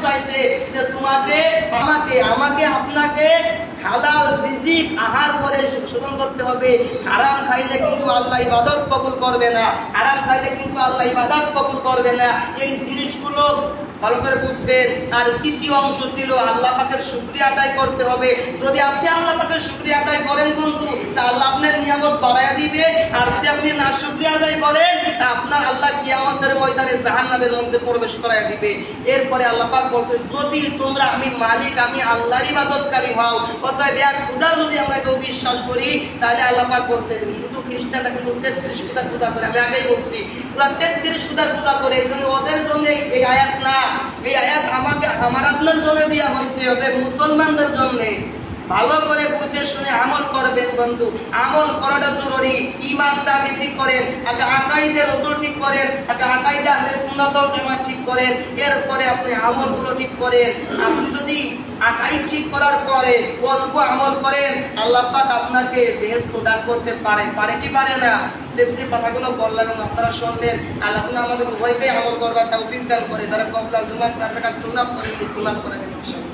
বুঝাইছে যে তোমাকে আমাকে আপনাকে হালাল রিজিক আহার করে শোধন করতে হবে। হারাম খাইলে কিন্তু আল্লাহ ইবাদত কবুল করবে না, হারাম খাইলে কিন্তু আল্লাহ ইবাদত কবুল করবে না। এই জিনিসগুলো ভালো করে বুঝবেন। আর তৃতীয় অংশ ছিল আল্লাহ পাকের শুকরিয়া আদায় করতে হবে। যদি আপনি আল্লাহ পাকের শুকরিয়া আদায় করেন বন্ধু, তা আল্লাহ আপনার নিয়ামত বাড়ায়া দিবে। আর যদি আপনি না শুকরিয়া আদায় করেন, তা আপনার আল্লাহ কিয়ামতের ময়দানে জাহান্নামের মধ্যে প্রবেশ করায়া দিবে। এরপরে আল্লাহ পাক বলছে, যদি তোমরা আমি মালিক, আমি আল্লাহর ইবাদতকারী হও। অতএব এক খোদা যদি আমরা কেউ বিশ্বাস করি, তাহলে আল্লাহ পাক বলছে হিন্দু খ্রিস্টানরা কিন্তু 33 খোদার পূজা করে। আমি আগেই বলছি ওরা 33 খোদার পূজা করে। এই জন্য ওদের জন্য এই আয়াত না, এই আয়াত আমার আপনার জন্য দেওয়া হয়েছে, ওদের মুসলমানদের জন্য। ভালো করে বুঝে শুনে আমল করবেন বন্ধু। আমল করাটা জরুরি। ঈমানটা আগে ঠিক করেন, আগে আকাইদে রাসূল ঠিক করেন, আগে আকাইদে আহলে সুন্নাত ওয়াল জামাত ঠিক করেন, এরপরে আপনি আমলগুলো ঠিক করেন। আপনি যদি আকাইদ ঠিক করার পরে অল্প আমল করেন, আল্লাহ পাক আপনাকে বেহেশত প্রদান করতে পারে কি পারে না? যে কথাগুলো বললাম এবং আপনারা শুনলেন, আল্লাহ আমাদের উভয়কে আমল করবার তৌফিক দান করে। যারা কবলা জুমা 4 রাকাত সুন্নাত করেন, সুন্নাত করে দেন ইনশাআল্লাহ।